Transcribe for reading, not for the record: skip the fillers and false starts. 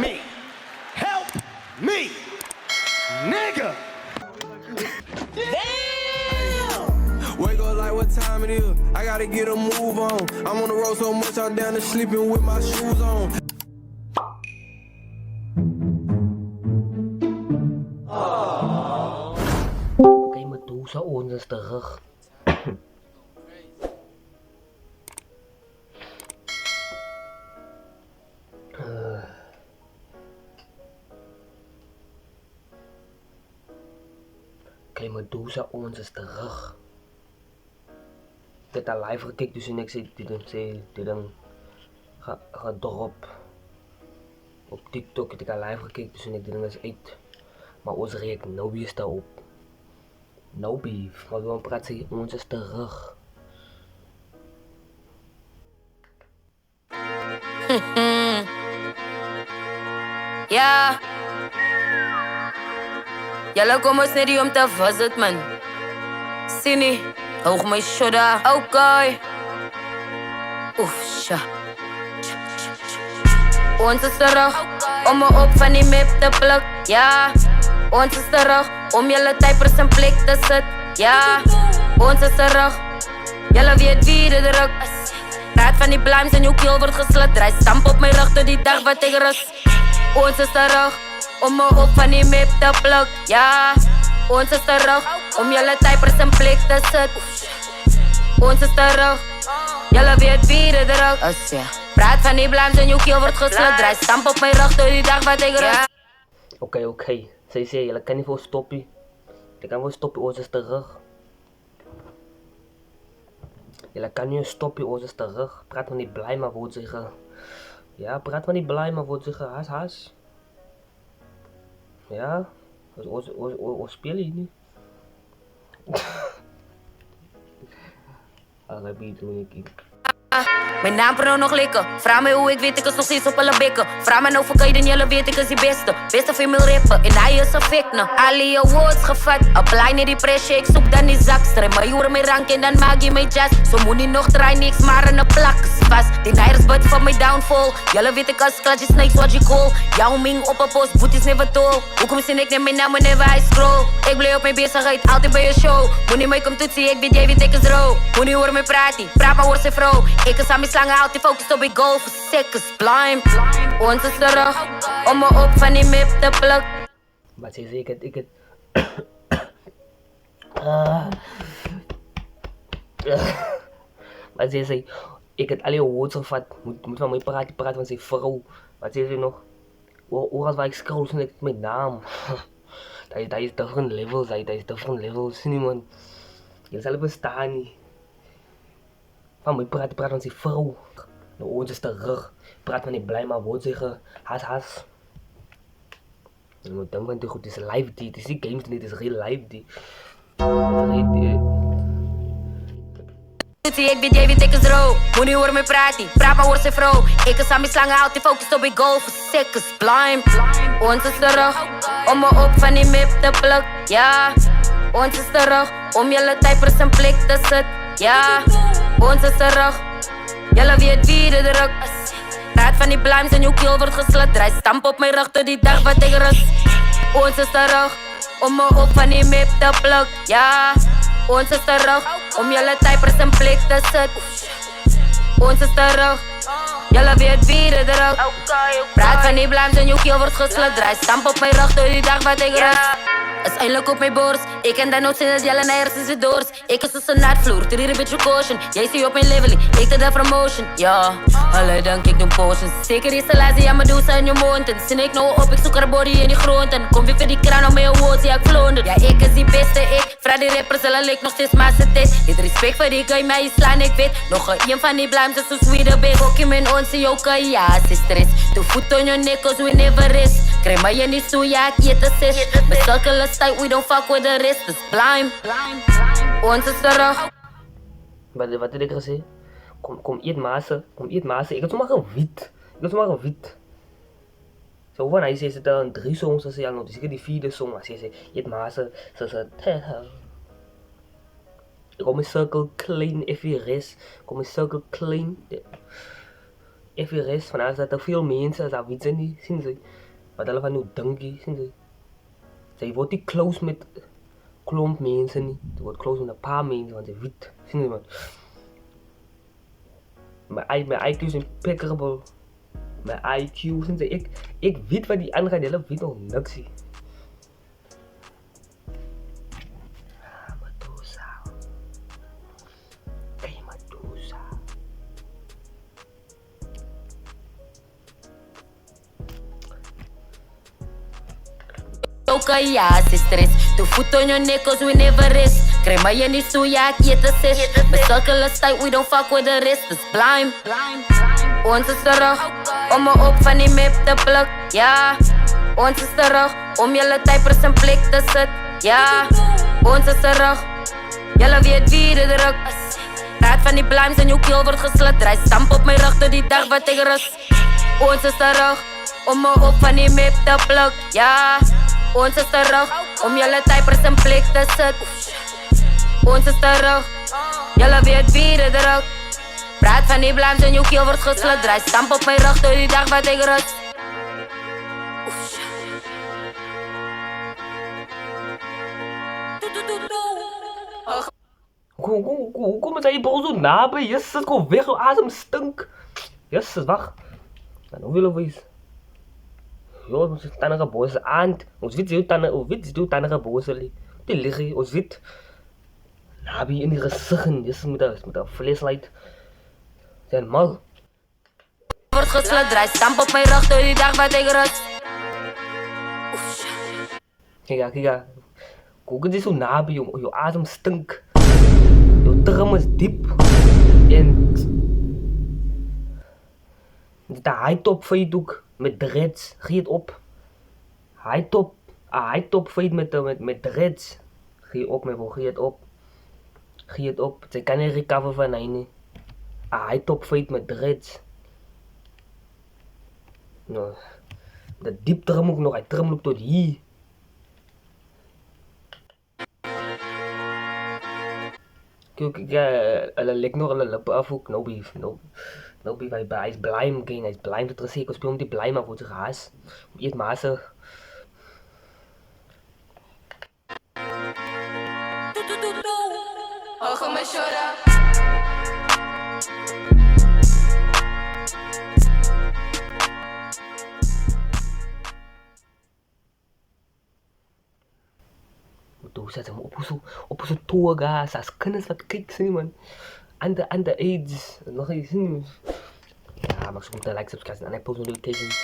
me. Help me. Nigga. Wake up like what time it is. I gotta get a move on. I'm on the road so much I'm down to sleeping with my shoes on. Oké, Medusa, ons is terug. Oké, Medusa, ons is terug. Ik heb daar live gekeken, dus ik zei dit dan gedrop. Op TikTok heb ik daar live gekeken, dus ik dit dan eens uit. Maar ons react no beef daarop. No beef, maar we praten ons is terug. Ja. Jelle kom ons net hier om te visit, man. Sien nie, hoog my shoulder. Okay. Oef, sja. Ons is terug om me op van die map te pluk. Ja. Ons is terug om julle typers in plek te sit. Ja. Ons is terug. Julle weet wie dit druk. Praat van die blimes en jou keel word geslit. Draai stamp op my rug tot die dag wat ek rus. Ons is terug om me op van die map te pluk. Ja. Ons is terug om julle typers in plek te sit. Ons is terug. Julle weet wie dit druk. Praat van die blimes en jou keel word geslit. Draai stamp op my rug tot die dag wat ek rus. Oké. Zij zei, jullie kan niet voor stoppen. Je kan wel stoppen, ons is terug. Jullie kan niet stoppen, ons is terug. Praat maar niet blij, maar wordt zeggen. Ja, praat maar niet blij, maar wordt zeggen. Haas. Ja, ons spelen hier nu. Arabië doen ik. Mijn naam probeer nog likken. Vraag mij hoe ik weet, ik is nog steeds op alle bikken. Vraag mij nou voor kan je jullie weet, ik is die beste. Beste female rapper, en hij is een fik, nou. Ali awards gevat, apply niet die pressure, ik zoek dan die zak. Strij mijn uren mijn rank en dan maak je mijn jazz. Zo moet niet nog draaien, niks maar een plak is vast. Die nighters bud van mijn downfall. Jullie weet ik als klatje snakes, wat je call. Yao Ming op een post, booties never tol. Hoekom zin ik neem mijn naam whenever I scroll. Ik blijf op mijn bezigheid, altijd bij je show. Moet niet mee komen toetsie, ik weet jij weet ik is row. Moet niet horen mij praten, praat maar hoor zijn vrouw. Ik is aan mijn slangen, altijd focus op ik goal. Verzekers, blind. Ons is terug, om me op van die map te pluk. Maar ze zei, ik het... Maar ze zei, ik het alle woord gevat. Moet van mij praten van zijn vrouw. Maar ze zei nog, hoe als waar ik scroll, zie ik mijn naam. Dat is different levels, dat is different levels. Zie man. Je zal bestaan niet. Van mij praten van zijn vrouw. Nou, ons is terug. Praat van niet blij, maar woord zeggen. Haas. Je moet denken, want goed, het is live die. Het is niet games niet, het is real live die. Ik weet jij weet ik is row. Moet niet horen mij praten, praat maar hoor zijn vrouw. Ik is aan mijn slangen, altijd focus op ik goal. Verzekers, blind. Ons is terug, om me op van die map te pluk. Ja. Ons is terug, om jullie typers in plek te zit. Ja. Ons is terug. Jullie weet wie dit druk. Praat van die blimes en jouw keel wordt geslit. Draai stamp op mijn rug tot die dag wat ik rust. Ons is terug, om me op van die map te pluk. Ja. Ons is terug, om jullie typers in plek te zit. Ons is terug. Jullie weet wie dit druk. Praat van die blimes en jouw keel wordt geslit. Draai stamp op mijn rug tot die dag wat ik rust. Is eindelijk op mijn borst. Ik ken dat nooit sinds dat jullie naar is het doors. Ik is tussen naatvloer, te een beetje caution. Jij zie op mijn leveling, ik de promotion. Ja, alle dank ik doe potions. Zeker is de laatste, ja, maar doe ze in je mond. En zin ik nou op, ik zoek haar body in die grond. En kom weer voor die kraan op mijn awards, ja, ik vloonder. Ja, ik is die beste, ik. Vraag die rappers, zullen lijkt nog steeds maar z'n tijd. Je respect voor die guy, mij je slaan, ik weet. Nog een van die blimes, is zo sweet, de big. Ook in mijn ons, in jouw kan, ja, sister is. De voet on your neck, cause we never is. Krijg maar je niet zo, ja, ik eet de sis. Met zulke tijd, we don't fuck with the rest, it's blind. Ons is terug. Wat heb ik gezegd? Kom eet massa. Ik heb zomaar een wit. Zo van hij zei het dan 3 songs, ze zei nog, dus ik die 4e song, maar ze zei eet massa. Ze zei, kom een circle clean, if je is. Kom een circle clean. Even rest van as dat te veel mense as daar weet sy nie, sien sy. Wat hulle van nou dink, sien sy. Sy word nie close met klomp mense nie. Sy word close met 'n paar mense want sy weet, sien jy man. My IQ is impeccable. My IQ, sien sy, ek weet wat die ander gaan, hulle weet nog niks nie. Okay, ja, se stress. Tu foot on your neck cause we never rest. Kry my in die soja, ek eet 'n ses. My circle is tight, we don't fuck with the rest. It's blind. Ons is terug, om me op van die map te pluk. Ja, ons is terug, om julle typers in plek te sit. Ja, ons is terug, julle weet wie dit druk. Praat van die blimes en jou keel word geslit. Draai stamp op my rug tot die dag wat ek rus. Ons is terug, om me op van die map te pluk. Ja, ons is terug, om julle typers in plek te sit. Ons is terug, julle weet wie dit druk. Praat van die blimes en jou keel word geslit. Draai stamp op my rug tot die dag wat ek rus. Kom is hy bro so naby? Jesus, kom weg, jou asem stink. Jesus, wacht. En hoe wil wees? Jo, ons is tannige boos aand. Ons weet jou tannige boos li. Die liggie, ons weet. Naby in die gesig en Jesus met 'n flashlight. Zijn mal. Word geslit, draai stamp op my rug tot die dag wat ek rus. Kijk. Kijk is zo naby, jou asem stink. Jou trum is diep. En dit high top fight ook met dreads. Gee het op. High top fight met dreads. Gee op my bro, gee het op. Sy kan nie recover van hy nie. High top fight met dreads. Nou, dat diep trum ook nog, hy trum ook tot hier. Kijk, hulle lek nog hulle lippe af ook, no beef, hy is blij again, hy is blij tot gesê, ek speel om die blij maar voor sy gehaas. Eet massa. Ogen me chora. Toe sit hom op so toga, as kinders wat kyk sien man. Under age, nog eens sien. Ja, maar soms like, subscribe en post notifications.